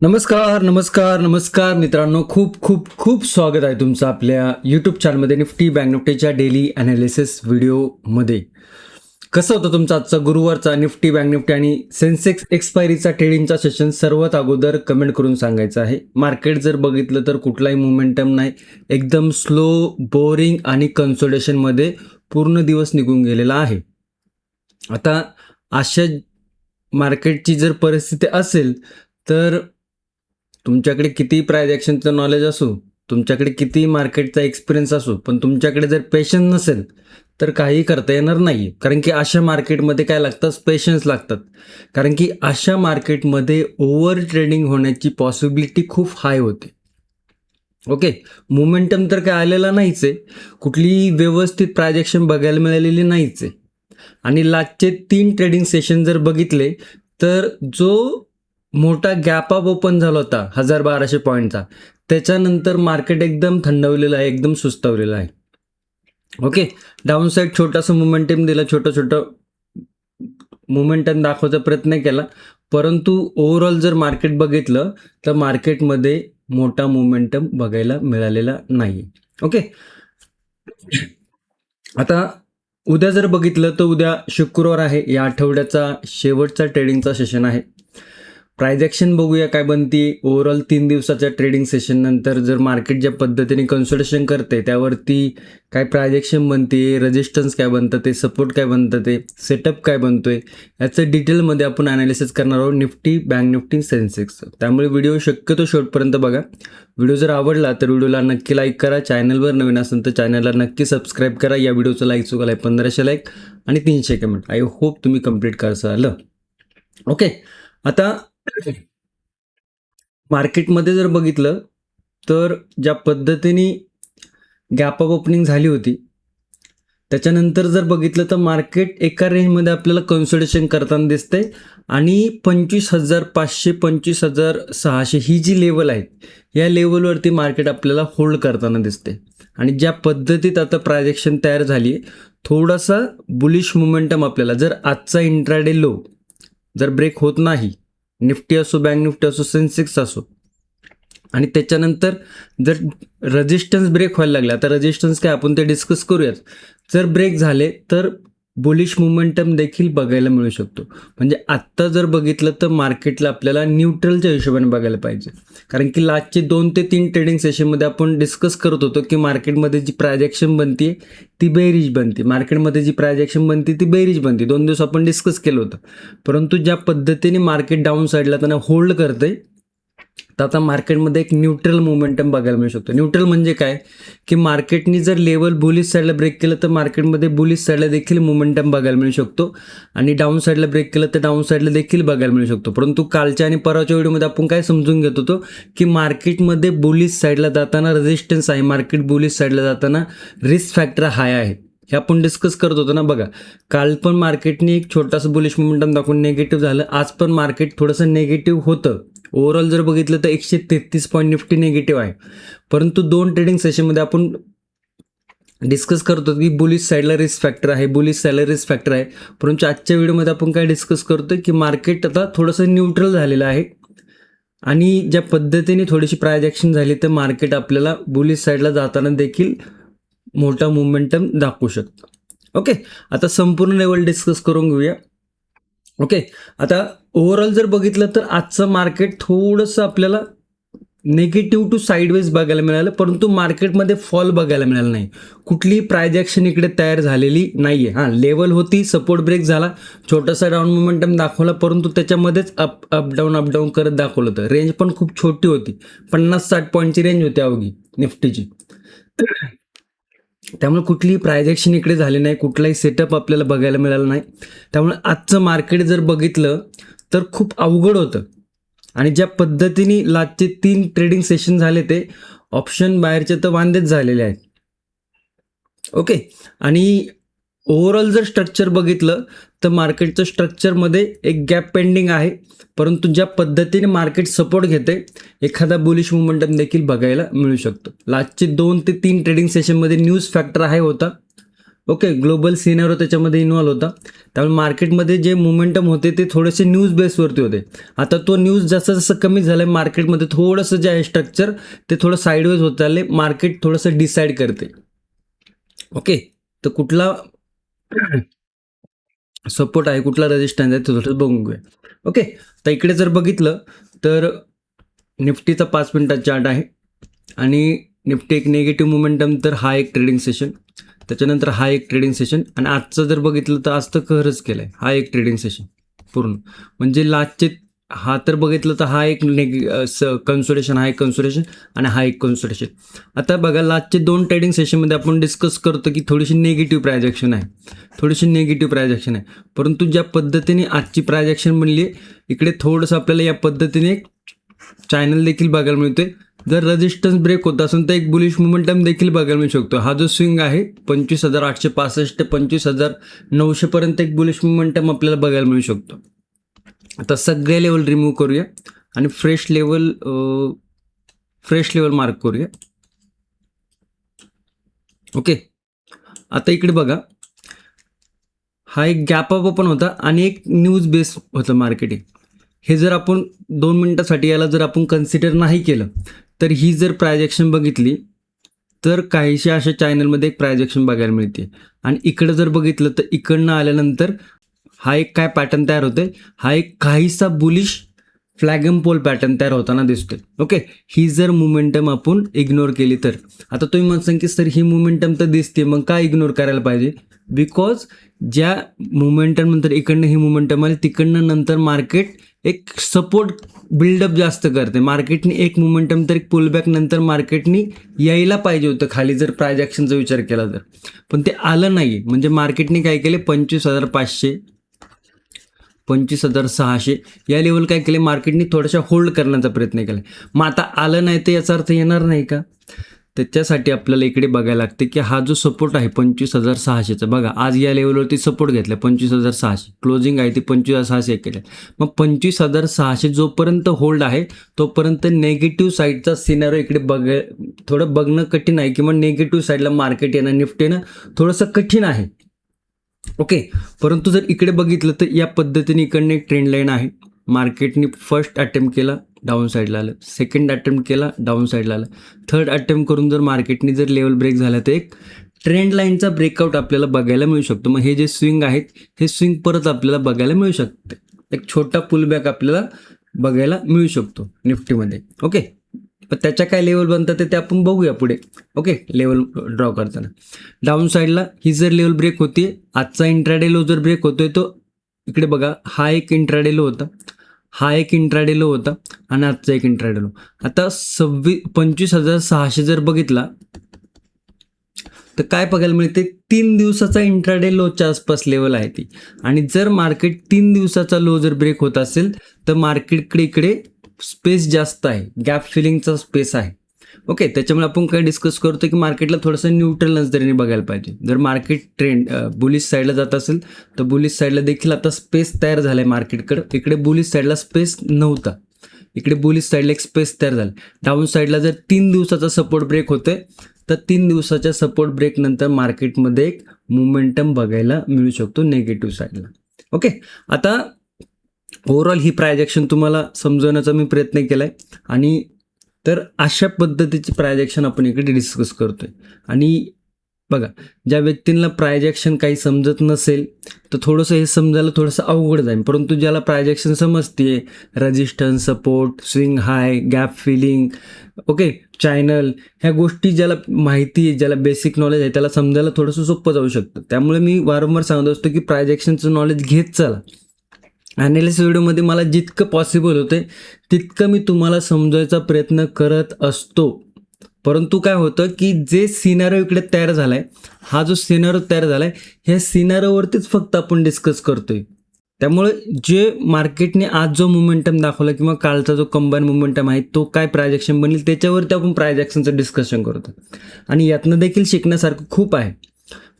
नमस्कार नमस्कार नमस्कार मित्रांनो, खूप खूप खूप स्वागत आहे तुमचं आपल्या यूट्यूब चॅनलमध्ये निफ्टी बँक निफ्टीच्या डेली ॲनालिसिस व्हिडिओमध्ये. कसं होतं तुमचा आजचा गुरुवारचा निफ्टी बँक निफ्टी आणि सेन्सेक्स एक्सपायरीचा ट्रेडिंगचा सेशन सर्वात अगोदर कमेंट करून सांगायचं आहे. मार्केट जर बघितलं तर कुठलाही मोमेंटम नाही, एकदम स्लो, बोरिंग आणि कन्सोलिडेशनमध्ये पूर्ण दिवस निघून गेलेला आहे. आता अशा मार्केटची जर परिस्थिती असेल तर तुमच्याकडे किती प्राइस ॲक्शनचं नॉलेज असो, तुमच्याकडे किती मार्केटचा एक्सपिरियन्स असो, पण तुमच्याकडे जर पेशन्स नसेल तर काही करता येणार नाही. कारण की अशा मार्केटमध्ये काय लागतं, पेशन्स लागतात. कारण की अशा मार्केटमध्ये ओव्हर ट्रेडिंग होण्याची पॉसिबिलिटी खूप हाय होते. ओके, मोमेंटम तर काय आलेला नाहीच आहे, कुठलीही व्यवस्थित प्राइस ॲक्शन बघायला मिळालेली नाहीच आहे. आणि लास्टचे 3 ट्रेडिंग सेशन जर बघितले तर जो मोठा गॅप अप ओपन झाला होता 1200 पॉईंटचा, त्याच्यानंतर मार्केट एकदम थंडावलेलं आहे, एकदम सुस्तावलेलं आहे. ओके, डाऊन साईड छोटासा मोमेंटम दिला, छोटं मोमेंटम दाखवायचा प्रयत्न केला, परंतु ओव्हरऑल जर मार्केट बघितलं तर मार्केटमध्ये मोठा मोमेंटम बघायला मिळालेला नाही. ओके, आता उद्या जर बघितलं तर उद्या शुक्रवार आहे, या आठवड्याचा शेवटचा ट्रेडिंगचा सेशन आहे. प्राइस ॲक्शन बघूया काय बनती. ओव्हरऑल 3 दिवसाच्या ट्रेडिंग सेशन नंतर जर मार्केट ज्या पद्धतीने कन्सोलिडेशन करते त्यावरती काय प्राइस ॲक्शन बनते, रेजिस्टन्स काय बनतं ते, सपोर्ट काय बनतं ते, सेटअप काय बनतोय, याचं डिटेलमध्ये आपण ॲनालिसिस करणार आहोत निफ्टी बँक निफ्टी सेन्सेक्सचं. त्यामुळे व्हिडिओ शक्यतो शेवटपर्यंत बघा. व्हिडिओ जर आवडला तर व्हिडिओला नक्की लाईक करा. चॅनलवर नवीन असेल तर चॅनलला नक्की सबस्क्राईब करा. या व्हिडिओचं लाईक चुकाला 1500 लाईक आणि 300 कमेंट. आय होप तुम्ही कंप्लीट करसाल. ओके, आता मार्केटमध्ये जर बघितलं तर ज्या पद्धतीने गॅप अप ओपनिंग झाली होती, त्याच्यानंतर जर बघितलं तर मार्केट एका रेंजमध्ये आपल्याला कन्सोलिडेशन करताना दिसतंय आणि 25,500 25,600 ही जी लेवल आहे, या लेवलवरती मार्केट आपल्याला होल्ड करताना दिसते. आणि ज्या पद्धतीत आता प्राइस ॲक्शन तयार झाली आहे, थोडासा बुलिश मोमेंटम आपल्याला जर आजचा इंट्राडे लो जर ब्रेक होत नाही, निफ्टी असो, बँक निफ्टी असो, सेन्सेक्स असो, आणि त्याच्यानंतर जर रेजिस्टन्स ब्रेक व्हायला लागला, आता रेजिस्टन्स काय आपण ते डिस्कस करूयात. जर ब्रेक झाले तर बुलिश मोमेंटम देखील बघायला मिळू शकतो. म्हणजे आत्ता जर बघितलं तर मार्केटला आपल्याला न्यूट्रलच्या हिशोबाने बघायला पाहिजे. कारण की लास्टचे 2 ते 3 ट्रेडिंग सेशनमध्ये आपण डिस्कस करत होतो की मार्केटमध्ये जी प्राइस ॲक्शन बनते ती बेरिज बनते, मार्केटमध्ये जी प्राइस ॲक्शन बनते ती बेरिज बनते. 2 दिवस आपण डिस्कस केलं होतं. परंतु ज्या पद्धतीने मार्केट डाऊन साईडला त्यांना होल्ड करते, तर आता मार्केटमध्ये एक न्यूट्रल मोमेंटम बघायला मिळू शकतो. न्यूट्रल म्हणजे काय, की मार्केटनी जर लेवल बुलिश साईडला ब्रेक केलं तर मार्केटमध्ये बुलिश साईडला देखील मोमेंटम बघायला मिळू शकतो, आणि डाऊन साईडला ब्रेक केलं तर डाऊन साईडला देखील बघायला मिळू शकतो. परंतु कालच्या आणि परवाच्या व्हिडिओमध्ये आपण काय समजून घेत होतो की मार्केटमध्ये बुलिश साईडला जाताना रेजिस्टन्स आहे, मार्केट बुलिश साईडला जाताना रिस्क फॅक्टर हाय आहे, हे आपण डिस्कस करत होतो ना. बघा, काल पण मार्केटने एक छोटासा बुलिश मोमेंटम दाखवून निगेटिव्ह झालं, आज पण मार्केट थोडंसं निगेटिव्ह होतं. ओव्हरऑल जर बघितलं तर 133 पॉईंट निफ्टी निगेटिव्ह आहे. परंतु 2 ट्रेडिंग सेशनमध्ये आपण डिस्कस करतो की बुलिश साईडला रिस्क फॅक्टर आहे, बुलिश साईडला रिस्क फॅक्टर आहे. परंतु आजच्या व्हिडिओमध्ये आपण काय डिस्कस करतो की मार्केट आता थोडंसं न्यूट्रल झालेलं आहे, आणि ज्या पद्धतीने थोडीशी प्राइस ॲक्शन झाली तर मार्केट आपल्याला बुलिश साईडला जाताना देखील मोठा मोमेंटम दाखवू शकतो. ओके, आता संपूर्ण लेवल डिस्कस करून घेऊया. ओके, आता ओव्हरऑल जर बघितलं तर आजचं मार्केट थोडंसं आपल्याला निगेटिव्ह टू साईडवेज बघायला मिळालं, परंतु मार्केटमध्ये फॉल बघायला मिळाला नाही. कुठलीही प्राइस ॲक्शन इकडे तयार झालेली नाही आहे. हां, लेवल होती, सपोर्ट ब्रेक झाला, छोटासा डाऊन मोमेंटम दाखवला, परंतु त्याच्यामध्येच अप डाऊन करत दाखवलं होतं. रेंज पण खूप छोटी होती, 50-60 पॉईंटची रेंज होती अवघी निफ्टीची. त्यामुळे कुठलीही प्राइस ॲक्शन इकडे झाली नाही, कुठलाही सेटअप आपल्याला बघायला मिळाला नाही. त्यामुळे आजचं मार्केट जर बघितलं तर खूप अवघड होतं. आणि ज्या पद्धतीने लास्टचे 3 ट्रेडिंग सेशन झाले ते ऑप्शन बाहेरचे तर वांदेच झालेले आहेत. ओके, आणि ओव्हरऑल जर स्ट्रक्चर बघितलं तर मार्केटचं स्ट्रक्चरमध्ये एक गॅप पेंडिंग आहे, परंतु ज्या पद्धतीने मार्केट सपोर्ट घेते एखादा बुलिश मोमेंटम देखील बघायला मिळू शकतो. लास्टचे 2 ते 3 ट्रेडिंग सेशनमध्ये न्यूज फॅक्टर आहे होता. ओके, ग्लोबल सिनेरिओ त्याच्यामध्ये इन्व्हॉल्व होता. त्यामुळे मार्केटमध्ये जे मोमेंटम होते ते थोडेसे न्यूज बेसवरती होते. आता तो न्यूज जसं जसं कमी झालं आहे मार्केटमध्ये थोडंसं जे आहे स्ट्रक्चर ते थोडं साईडवेज होत चालले. मार्केट थोडंसं डिसाईड करते. ओके, तर कुठला सपोर्ट आहे, कुठला रेजिस्टन्स आहे ते थोडंसं बघून घेऊया. ओके, तर इकडे जर बघितलं तर निफ्टीचा 5 मिनिटाचा चार्ट आहे आणि निफ्टी एक निगेटिव्ह मोमेंटम, तर हा एक ट्रेडिंग सेशन, त्याच्यानंतर हा एक ट्रेडिंग सेशन आणि आजचं जर बघितलं तर आज तर कहरच केलं आहे. हा एक ट्रेडिंग सेशन पूर्ण म्हणजे लास्टचे हा तर बघितलं तर हा एक कन्सोलेशन, हा एक कन्सोलेशन आणि हा एक कन्सोलेशन. आता बघा लास्टचे 2 ट्रेडिंग सेशनमध्ये आपण डिस्कस करतो की थोडीशी निगेटिव्ह प्रायजेक्शन आहे, थोडीशी निगेटिव्ह प्रायजेक्शन आहे. परंतु ज्या पद्धतीने आजची प्रायजेक्शन बनली आहे इकडे थोडंसं आपल्याला या पद्धतीने एक चॅनल देखील बघायला मिळतोय. जर रेजिस्टन्स ब्रेक होत असेल तर एक बुलिश मोमेंटम देखील बघायला मिळू शकतो. हा जो स्विंग आहे 25,865 ते 25,900 पर्यंत एक बुलिश मोमेंटम आपल्याला बघायला मिळू शकतो. आता सगळे लेवल रिमूव्ह करूया आणि फ्रेश लेवल मार्क करूया. ओके, आता इकडे बघा हा एक गॅप अप ओपन होता आणि एक न्यूज बेस होतं मार्केटिंग. हे जर आपण 2 मिनिटासाठी याला जर आपण कन्सिडर नाही केलं तर ही जर प्रायजेक्शन बघितली तर काहीशा अशा चॅनलमध्ये एक प्रायजेक्शन बघायला मिळते आणि इकडं जर बघितलं तर इकडनं आल्यानंतर हा एक काय पॅटर्न तयार होतोय, हा एक काहीसा बुलिश फ्लॅगम पोल पॅटर्न तयार होताना दिसतोय. ओके, ही जर मोमेंटम आपण इग्नोर केली तर आता तुम्ही म्हणसान की सर ही मोमेंटम तर दिसते मग काय इग्नोर करायला पाहिजे, बिकॉज ज्या मोमेंटम नंतर इकडनं ही मोमेंटम आली तिकडनं नंतर मार्केट एक सपोर्ट बिल्डअप जास्त करते. मार्केटने एक मोमेंटम तर एक पुलबॅक नंतर मार्केटनी यायला पाहिजे होतं खाली जर प्रायजेक्शनचा विचार केला तर, पण ते आलं नाही. म्हणजे मार्केटने काय केले 25,500 25,600 या लेवल काय केले मार्केटने थोड्याशा होल्ड करण्याचा प्रयत्न केला. मग आता आलं नाही तर याचा अर्थ येणार नाही का, त्याच्यासाठी आपल्याला इकडे बघायला लागते की हा जो सपोर्ट आहे 25,600चा बघा आज या लेवलवरती सपोर्ट घेतला 25,600, क्लोजिंग आहे ती 25,600 केलं. मग 25,600 जोपर्यंत होल्ड आहे तोपर्यंत नेगेटिव्ह साईडचा सिनारिओ इकडे थोडं बघणं कठीण आहे किंवा नेगेटिव्ह साईडला मार्केट येणं निफ्टी येणं थोडंसं कठीण आहे. ओके, परंतु जर इकडे बघितलं तर या पद्धतीने इकडनं एक ट्रेंड लाईन आहे. मार्केटने फर्स्ट अटेम्प्ट केला डाऊन साईडला आलं, सेकंड अटेम्प्ट केला डाऊन साईडला आलं, थर्ड अटेम्प्ट करून जर मार्केटने जर लेवल ब्रेक झाला तर एक ट्रेंड लाईनचा ब्रेकआउट आपल्याला बघायला मिळू शकतो. मग हे जे स्विंग आहेत हे स्विंग परत आपल्याला बघायला मिळू शकते. एक छोटा पुलबॅक आपल्याला बघायला मिळू शकतो निफ्टीमध्ये. ओके, पण त्याच्या काय लेवल बनतात ते आपण बघूया पुढे. ओके, लेवल ड्रॉ करताना डाऊन साईडला ही जर लेवल ब्रेक होती, आजचा इंट्राडे लो जर ब्रेक होतोय तो इकडे बघा हा एक इंट्राडे लो होता, हा एक इंट्राडे लो होता आणि आजचा एक इंट्राडे लो. आता 25,600 जर बघितला तर काय बघायला मिळते 3 दिवसाचा इंट्राडे लोच्या आसपास लेवल आहे ती. आणि जर मार्केट 3 दिवसाचा लो जर ब्रेक होत असेल तर मार्केटकडे इकडे स्पेस जास्त आहे, गॅप फिलिंगचा स्पेस आहे. ओके, त्याच्यामुळे आपण काय डिस्कस करतो की मार्केटला थोडंसं न्यूट्रल नजरेने बघायला पाहिजे. जर मार्केट ट्रेंड बुलिश साईडला जात असेल तर बुलिश साईडला देखील आता स्पेस तयार झाला आहे मार्केटकडे. इकडे बुलिश साईडला स्पेस नव्हता, इकडे बुलिश साईडला एक स्पेस तयार झाला. डाऊन साईडला जर 3 दिवसाचा सपोर्ट ब्रेक होतोय तर 3 दिवसाच्या सपोर्ट ब्रेक नंतर मार्केटमध्ये एक मोमेंटम बघायला मिळू शकतो निगेटिव्ह साईडला. ओके, आता ओव्हरऑल ही प्रायजेक्शन तुम्हाला समजवण्याचा मी प्रयत्न केला आहे आणि तर अशा पद्धतीची प्रायजेक्शन आपण इकडे डिस्कस करतोय. आणि बघा ज्या व्यक्तींना प्रायजेक्शन काही समजत नसेल तर थोडंसं हे समजायला थोडंसं अवघड जाईल. परंतु ज्याला प्रायजेक्शन समजते, रेजिस्टन्स, सपोर्ट, स्विंग हाय, गॅप फिलिंग, ओके, चॅनल, ह्या गोष्टी ज्याला माहिती आहे, ज्याला बेसिक नॉलेज आहे त्याला समजायला थोडंसं सोपं जाऊ शकतं. त्यामुळे मी वारंवार सांगत असतो की प्रायजेक्शनचं नॉलेज घेत चला. ॲनालिसिस व्हिडिओमध्ये मला जितकं पॉसिबल होते तितकं मी तुम्हाला समजायचा प्रयत्न करत असतो. परंतु काय होतं की जे सिनारिओ इकडे तयार झाला आहे, हा जो सिनारिओ तयार झाला आहे ह्या सिनारिओवरतीच फक्त आपण डिस्कस करतोय. त्यामुळे जे मार्केटने आज जो मोमेंटम दाखवला किंवा कालचा जो कंबाईन मोमेंटम आहे तो काय प्रायजेक्शन बनेल त्याच्यावरती आपण प्रायजेक्शनचं डिस्कशन करतो. आणि यातनं देखील शिकण्यासारखं खूप आहे.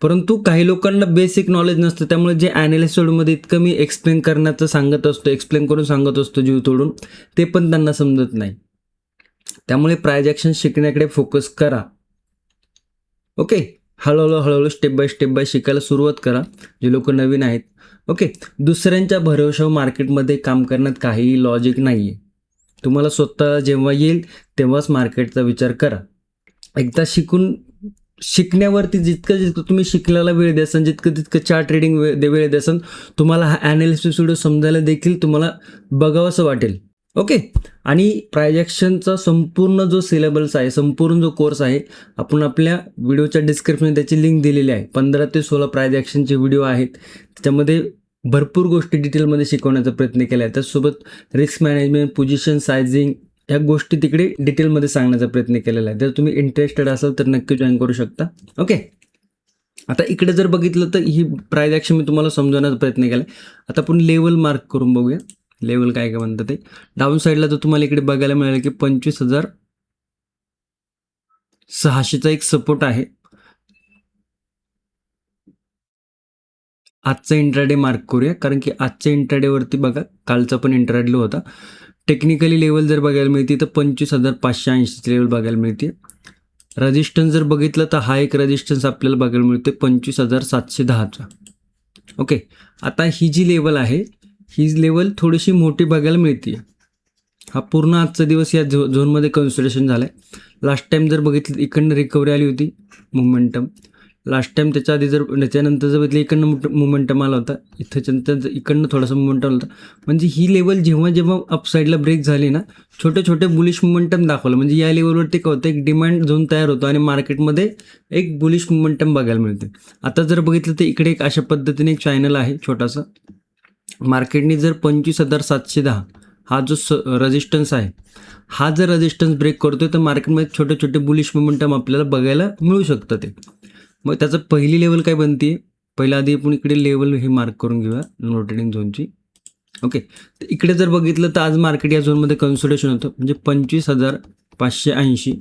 परंतु काही लोकांना बेसिक नॉलेज नसतं, त्यामुळे जे ॲनालिसिस व्हिडिओमध्ये इतकं मी एक्सप्लेन करण्याचं सांगत असतो, एक्सप्लेन करून सांगत असतो जीव तोडून, ते पण त्यांना समजत नाही. त्यामुळे प्रायजेक्शन शिकण्याकडे फोकस करा. ओके, हळूहळू स्टेप बाय शिकायला सुरुवात करा, जे लोक नवीन आहेत. ओके. दुसऱ्यांच्या भरवशावर मार्केटमध्ये काम करण्यात काहीही लॉजिक नाही आहे. तुम्हाला स्वतः जेव्हा येईल तेव्हाच मार्केटचा विचार करा. एकदा शिकण्यावरती जितकं तुम्ही शिकल्याला वेळ द्याल, जितकं चार्ट ट्रेडिंग वेळ द्याल, तुम्हाला हा ॲनालिसिस व्हिडिओ समजायला देखील तुम्हाला बघावंसं वाटेल. ओके. आणि प्रायजेक्शनचा संपूर्ण जो सिलेबस आहे, संपूर्ण जो कोर्स आहे, आपण आपल्या व्हिडिओच्या डिस्क्रिप्शनमध्ये त्याची लिंक दिलेली आहे. 15 ते 16 प्रायजेक्शनचे व्हिडिओ आहेत. त्याच्यामध्ये भरपूर गोष्टी डिटेलमध्ये शिकवण्याचा प्रयत्न केला आहे. त्याचसोबत रिस्क मॅनेजमेंट, पोझिशन सायझिंग ह्या गोष्टी तिकडे डिटेलमध्ये सांगण्याचा प्रयत्न केलेला आहे. जर तुम्ही इंटरेस्टेड असाल तर नक्की जॉईन करू शकता. ओके. आता इकडे जर बघितलं तर ही प्राइस ॲक्शन मी तुम्हाला समजवण्याचा प्रयत्न केला आहे. आता आपण लेवल मार्क करून बघूया. लेवल काय म्हणतात ते. डाऊन साईडला तर तुम्हाला इकडे बघायला मिळेल की 25,600चा एक सपोर्ट आहे. आजचा इंट्राडे मार्क करूया, कारण की आजच्या इंट्राडेवरती बघा कालचा पण इंट्राडे होता. टेक्निकली लेवल जर बघायला मिळते तर 25,580 लेवल बघायला मिळते. रजिस्टन्स जर बघितलं तर हा एक रजिस्टन्स आपल्याला बघायला मिळते 25,710चा. ओके. आता ही जी लेवल आहे, ही लेवल थोडीशी मोठी बघायला मिळते. हा पूर्ण आजचा दिवस या झोनमध्ये कन्सिडरेशन झाला आहे. लास्ट टाईम जर बघितलं इकडनं रिकव्हरी आली होती मोमेंटम. लास्ट टाईम त्याच्या आधी त्याच्यानंतर जर बघितलं इकडनं मोमेंटम आला होता, इकडनं थोडासा मोमेंटम आला होता. म्हणजे ही लेवल जेव्हा अपसाईडला ब्रेक झाली ना, छोटे बुलिश मोमेंटम दाखवलं. म्हणजे या लेवलवरती काय होतं, एक डिमांड झोन तयार होतो आणि मार्केटमध्ये एक बुलिश मोमेंटम बघायला मिळते. आता जर बघितलं तर इकडे एक अशा पद्धतीने एक चॅनल आहे छोटासा. मार्केटने जर 25,710 हा जो रेजिस्टन्स आहे, हा जर रेजिस्टन्स ब्रेक करतोय तर मार्केटमध्ये छोटे बुलिश मोमेंटम आपल्याला बघायला मिळू शकतं ते. मग त्याचं पहिली लेवल काय बनते, पहिल्या आधी आपण इकडे लेवल हे मार्क करून घेऊया नो ट्रेडिंग झोनची. ओके. तर इकडे जर बघितलं तर आज मार्केट या झोनमध्ये कन्सोलिडेशन होतं, म्हणजे 25,580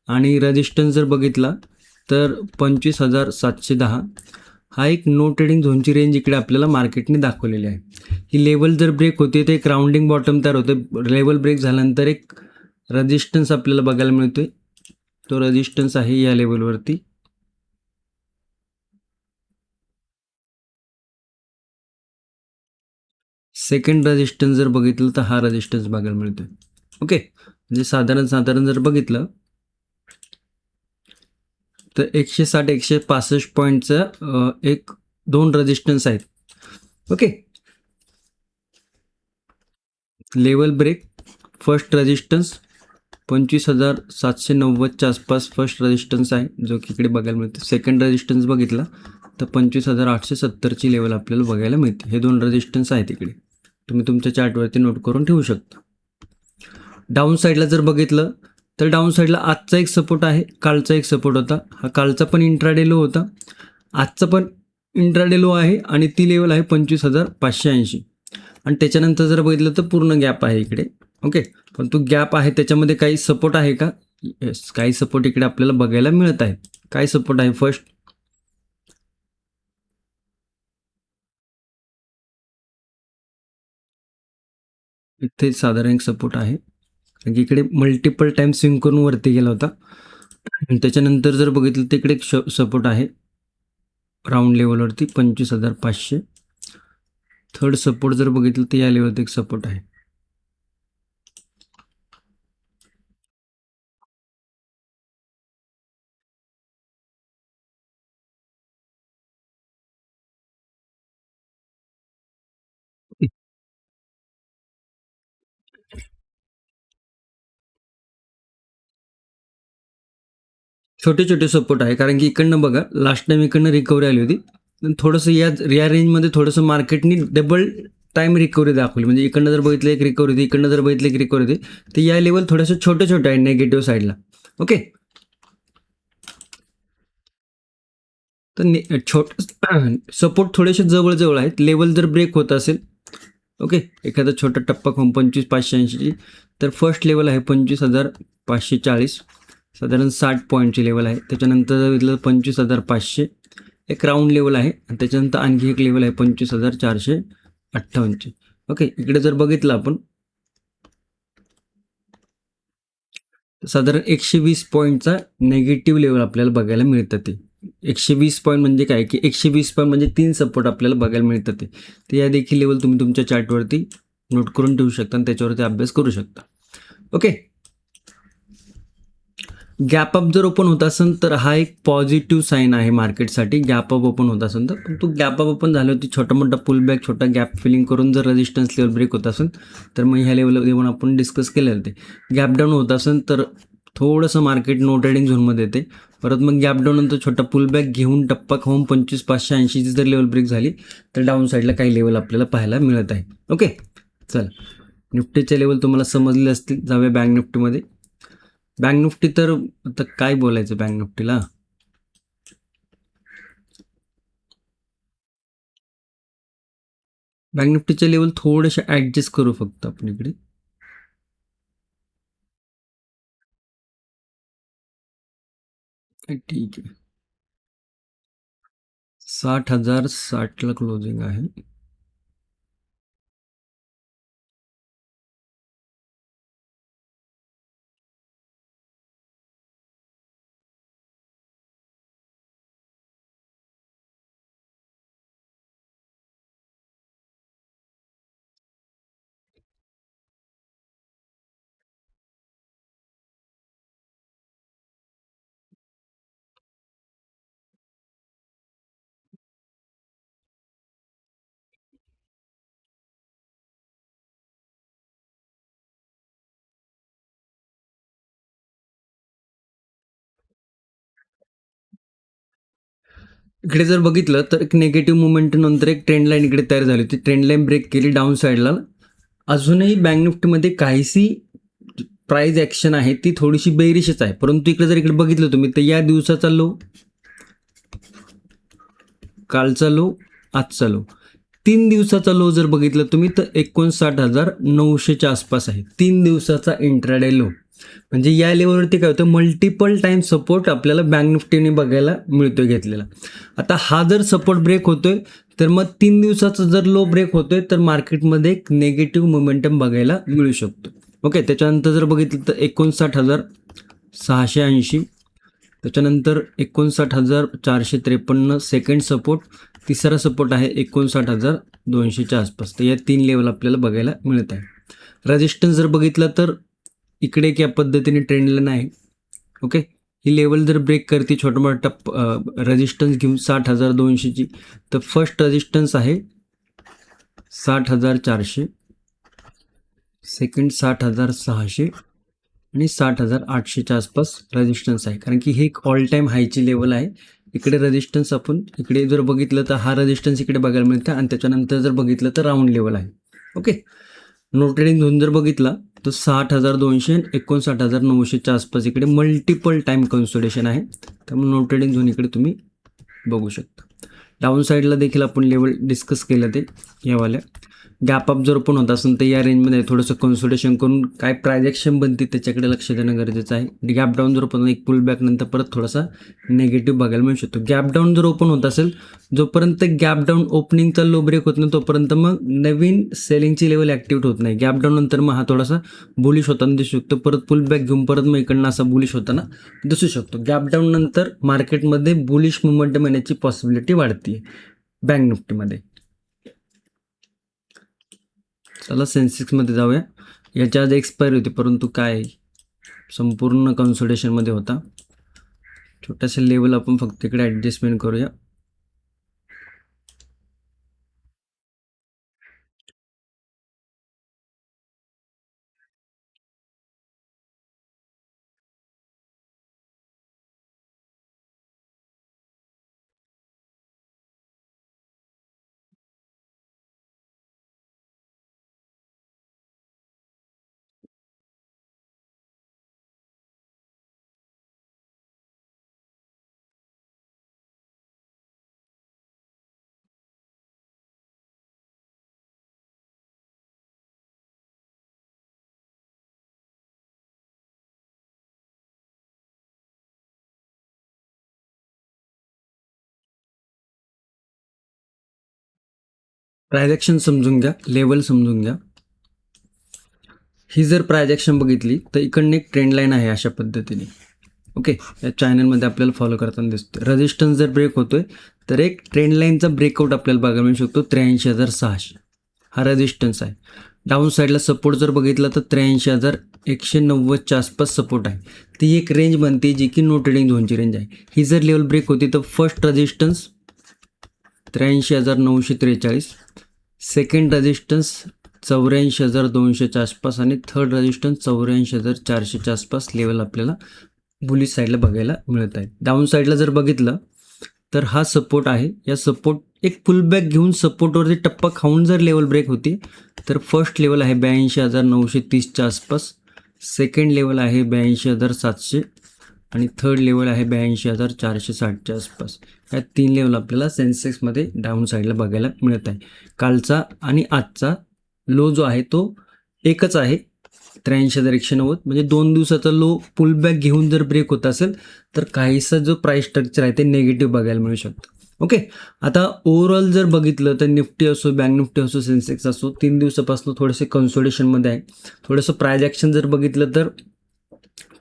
आणि रेजिस्टन्स जर बघितला तर 25,710. हा एक नो ट्रेडिंग झोनची रेंज इकडे आपल्याला मार्केटने दाखवलेली आहे. ही लेवल जर ब्रेक होते तर एक राउंडिंग बॉटम तयार होते. लेवल ब्रेक झाल्यानंतर एक रेजिस्टन्स आपल्याला बघायला मिळतोय. तो रेजिस्टन्स आहे या लेवलवरती. सेकंड रेजिस्टन्स जर बघितलं तर हा रेजिस्टन्स बघायला मिळतोय. ओके. म्हणजे साधारण जर बघितलं तर 160-165 पॉईंटचं एक 2 रेजिस्टन्स आहेत. Okay. Level break, first resistance 25,790च्या आसपास फर्स्ट रेजिस्टन्स आहे, जो की इकडे बघायला मिळते. सेकंड रेजिस्टन्स बघितला तर 25,870ची लेवल आपल्याला बघायला मिळते. हे 2 रेजिस्टन्स आहेत इकडे, तुम्ही तुमच्या चार्टवरती नोट करून ठेवू शकता. डाऊन साईडला जर बघितलं तर डाऊन साईडला आजचा एक सपोर्ट आहे, कालचा एक सपोर्ट होता. हा कालचा पण इंट्राडे लो होता, आजचा पण इंट्राडे लो आहे आणि ती लेवल आहे 25,580. आणि त्याच्यानंतर जर बघितलं तर पूर्ण गॅप आहे इकडे. ओके. पण तो गॅप आहे त्याच्यामध्ये काही सपोर्ट आहे का? येस, काही सपोर्ट इकडे आपल्याला बघायला मिळत आहे. काय सपोर्ट आहे? फर्स्ट इथे साधारण एक सपोर्ट आहे, कारण की इकडे मल्टिपल टाइम स्विंग करून वरती गेला होता. त्याच्यानंतर जर बघितलं तर इकडे एक सपोर्ट आहे राऊंड लेवलवरती 25,500. थर्ड सपोर्ट जर बघितलं तर या लेवलवरती एक सपोर्ट आहे. छोटे सपोर्ट आहे, कारण की इकडनं बघा लास्ट टाइम इकडनं रिकव्हरी आली होती. थोडंसं या रेंजमध्ये थोडंसं मार्केटनी डबल टाइम रिकव्हरी दाखवली. म्हणजे इकडनं जर बघितलं एक रिकव्हरी होती, इकडनं जर बघितलं एक रिकव्हरी होती. तर या लेवल थोड्याशा छोटे आहे नेगेटिव्ह साईडला. ओके. तर सपोर्ट थोडेसे जवळ आहेत. लेवल जर ब्रेक होत असेल, ओके, एखादा छोटा टप्पा 25,580 तर फर्स्ट लेवल आहे 25,540, साधारण 60 पॉईंटची लेवल आहे. त्याच्यानंतर जर बघितलं 25,500 एक राऊंड लेवल आहे आणि त्याच्यानंतर आणखी एक लेवल आहे 25,458. ओके. इकडे जर बघितलं आपण साधारण 120 पॉईंटचा नेगेटिव्ह लेवल आपल्याला बघायला मिळतं ते. 120 पॉईंट म्हणजे काय की 120 पॉईंट म्हणजे 3 सपोर्ट आपल्याला बघायला मिळतात ते या देखील लेवल तुम्ही तुमच्या चार्टवरती नोट करून ठेवू शकता आणि त्याच्यावरती अभ्यास करू शकता. ओके. गॅप अप जर ओपन होत असेल तर हा एक पॉझिटिव्ह साईन आहे मार्केटसाठी. गॅप अप ओपन होत असेल तर, पण तो गॅप अप ओपन झाल्यावरती छोटा मोठा पुल बॅक, छोटा गॅप फिलिंग करून जर रेजिस्टन्स लेवल ब्रेक होत असेल तर मग ह्या लेवलवर येऊन आपण डिस्कस केलेलं ते गॅप डाऊन होत असेल तर थोडंसं मार्केट नो ट्रेडिंग झोनमध्ये येते. परत मग गॅप डाऊन नंतर छोटा पुल बॅक घेऊन टप्पा खाऊन 25,580ची जर लेवल ब्रेक झाली तर डाऊन साईडला काही लेवल आपल्याला पाहायला मिळत आहे. ओके. चल, निफ्टीचे लेवल तुम्हाला समजले असतील. जाऊया बँक निफ्टीमध्ये. बँक निफ्टी तर आता काय बोलायचं बँक निफ्टीला. बँक निफ्टीचे लेवल थोडेसे ॲडजस्ट करू फक्त आपण इकडे. ठीक आहे. 60,060ला क्लोजिंग आहे. इकडे जर बघितलं तर एक निगेटिव्ह मुवमेंट नंतर एक ट्रेंड लाईन इकडे तयार झाली होती. ट्रेंड लाईन ब्रेक केली डाऊन साईडला. अजूनही बँक निफ्टीमध्ये काहीशी प्राइस ॲक्शन आहे ती थोडीशी बेरिशच आहे. परंतु इकडे जर इकडे बघितलं तुम्ही तर या दिवसाचा लो, कालचा लो, आजचा लो, 3 दिवसाचा लो जर बघितलं तुम्ही तर 59,900च्या आसपास आहे. 3 दिवसाचा इंट्राडे लो. म्हणजे या लेवलवरती काय होतं, मल्टिपल टाइम सपोर्ट आपल्याला बँक निफ्टीने बघायला मिळतोय घेतलेला. आता हा जर सपोर्ट ब्रेक होतोय तर मग 3 दिवसाचा जर लो ब्रेक होतोय तर मार्केटमध्ये एक नेगेटिव्ह मोमेंटम बघायला मिळू शकतो. ओके. त्याच्यानंतर जर बघितलं तर 59,680, त्याच्यानंतर 59,453 सेकंड सपोर्ट, तिसरा सपोर्ट आहे 59,200च्या आसपास. तर या 3 लेवल आपल्याला बघायला मिळत आहे. रेजिस्टन्स जर बघितलं तर इकडे एक या पद्धतीने ट्रेंड लाईन आहे. ओके. ही लेवल जर ब्रेक करते छोटा मोठा रेजिस्टन्स घेऊन 60,200ची, तर फर्स्ट रेजिस्टन्स आहे 60,400, सेकंड 60,600 आणि 60,800च्या आसपास रेजिस्टन्स आहे. कारण की हे एक ऑल टाईम हायची लेवल आहे. इकडे रेजिस्टन्स आपण इकडे जर बघितलं तर हा रेजिस्टन्स इकडे बघायला मिळतं आणि त्याच्यानंतर जर बघितलं तर राऊंड लेवल आहे. ओके. नो ट्रेडिंग झोन जर बघितला तर 60,200 आणि 59,900च्या आसपास इकडे मल्टिपल टाईम कन्सोलिडेशन आहे. त्यामुळे नो ट्रेडिंग झोन इकडे तुम्ही बघू शकता. डाऊन साईडला देखील आपण लेवल डिस्कस केलं ते यावाल्या. गॅप अप जर पण होत असेल तर या रेंजमध्ये थोडंसं कन्सोलिडेशन करून काय प्रायजेक्शन बनते त्याच्याकडे लक्ष देणं गरजेचं आहे. गॅप डाऊन जर ओपन एक पुल बॅक नंतर परत थोडासा नेगेटिव्ह बघायला मिळू शकतो. गॅप डाऊन जर ओपन होत असेल, जोपर्यंत गॅप डाऊन ओपनिंगचा लो ब्रेक होत नाही तोपर्यंत मग नवीन सेलिंगची लेवल ॲक्टिव्हेट होत नाही. गॅप डाऊन नंतर मग हा थोडासा बुलिश होताना दिसू शकतो. परत पुल बॅक घेऊन परत मग इकडनं असा बुलिश होताना दिसू शकतो. गॅप डाऊन नंतर मार्केटमध्ये बुलिश मुवमेंटम येण्याची पॉसिबिलिटी वाढते बँक निफ्टीमध्ये. चला सेन्सेक्समध्ये जाऊया. याच्या आज एक्सपायरी होती परंतु काय संपूर्ण कन्सोलिडेशनमध्ये होता. छोट्याशा लेवल आपण फक्त इकडे ॲडजस्टमेंट करूया. प्रायजेक्शन समजून घ्या, लेवल समजून घ्या. ही जर प्रायजेक्शन बघितली तर इकडनं एक ट्रेंड लाईन आहे अशा पद्धतीने. ओके, या चॅनलमध्ये आपल्याला फॉलो करताना दिसतो. रेजिस्टन्स जर ब्रेक होतोय तर एक ट्रेंड लाईनचा ब्रेकआउट आपल्याला बघायला मिळू शकतो. 83,600 हा रेजिस्टन्स आहे. डाऊन साईडला सपोर्ट जर बघितलं तर 83,190च्या आसपास सपोर्ट आहे. ती एक रेंज बनते जी की नो ट्रेडिंग झोनची रेंज आहे. ही जर लेवल ब्रेक होती तर फर्स्ट रेजिस्टन्स 83,943, सेकंड रेजिस्टन्स 84,200च्या आसपास आणि थर्ड रेजिस्टन्स 84,400च्या आसपास लेवल आपल्याला बुलिश साईडला बघायला मिळत आहे. डाऊन साईडला जर बघितलं तर हा सपोर्ट आहे. या सपोर्ट एक पुलबॅक घेऊन सपोर्टवरती टप्पा खाऊन जर लेवल ब्रेक होती तर फर्स्ट लेवल आहे 82,930च्या आसपास, सेकंड लेवल आहे 82,700 आणि थर्ड लेवल आहे 82,460च्या आसपास. या 3 लेवल आपल्याला सेन्सेक्समध्ये डाऊन साईडला बघायला मिळत आहे. कालचा आणि आजचा लो जो आहे तो एकच आहे 83,190. म्हणजे 2 दिवसाचा लो पुलबॅक घेऊन जर ब्रेक होत असेल तर काहीसा जो प्राईस स्ट्रक्चर आहे ते निगेटिव्ह बघायला मिळू शकतं. ओके, आता ओव्हरऑल जर बघितलं तर निफ्टी असो, बँक निफ्टी असो, सेन्सेक्स असो, 3 दिवसापासून थोडेसे कन्सोलिडेशनमध्ये आहे. थोडंसं प्राइस ॲक्शन जर बघितलं तर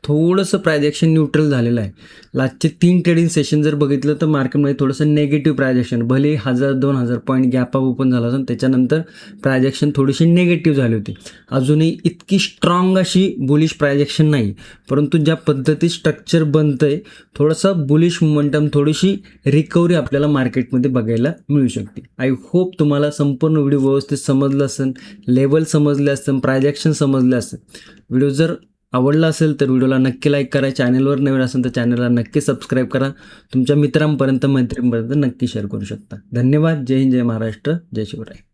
थोडंसं प्राइस ॲक्शन न्यूट्रल झालेलं आहे. लास्टचे 3 ट्रेडिंग सेशन जर बघितलं तर मार्केटमध्ये थोडंसं नेगेटिव्ह प्राइस ॲक्शन, भले 1,000-2,000 पॉईंट गॅप अप ओपन झाला होता त्याच्यानंतर प्राइस ॲक्शन थोडीशी नेगेटिव्ह झाली होती. अजूनही इतकी स्ट्रॉंग अशी बुलिश प्राइस ॲक्शन नाही, परंतु ज्या पद्धती स्ट्रक्चर बनतं आहे थोडासा बुलिश मोमेंटम, थोडीशी रिकव्हरी आपल्याला मार्केटमध्ये बघायला मिळू शकते. आय होप तुम्हाला संपूर्ण व्हिडिओ व्यवस्थित समजलं असेल, लेवल समजले असेल, प्राइस ॲक्शन समजले असेल. व्हिडिओ जर आवडला असेल तर व्हिडिओला नक्की लाईक करा. चॅनलवर नवीन असेल तर चॅनलला नक्की सबस्क्राईब करा. तुमच्या मित्रांपर्यंत, मैत्रिणींपर्यंत नक्की शेअर करू शकता. धन्यवाद. जय हिंद, जय महाराष्ट्र, जय शिवराय.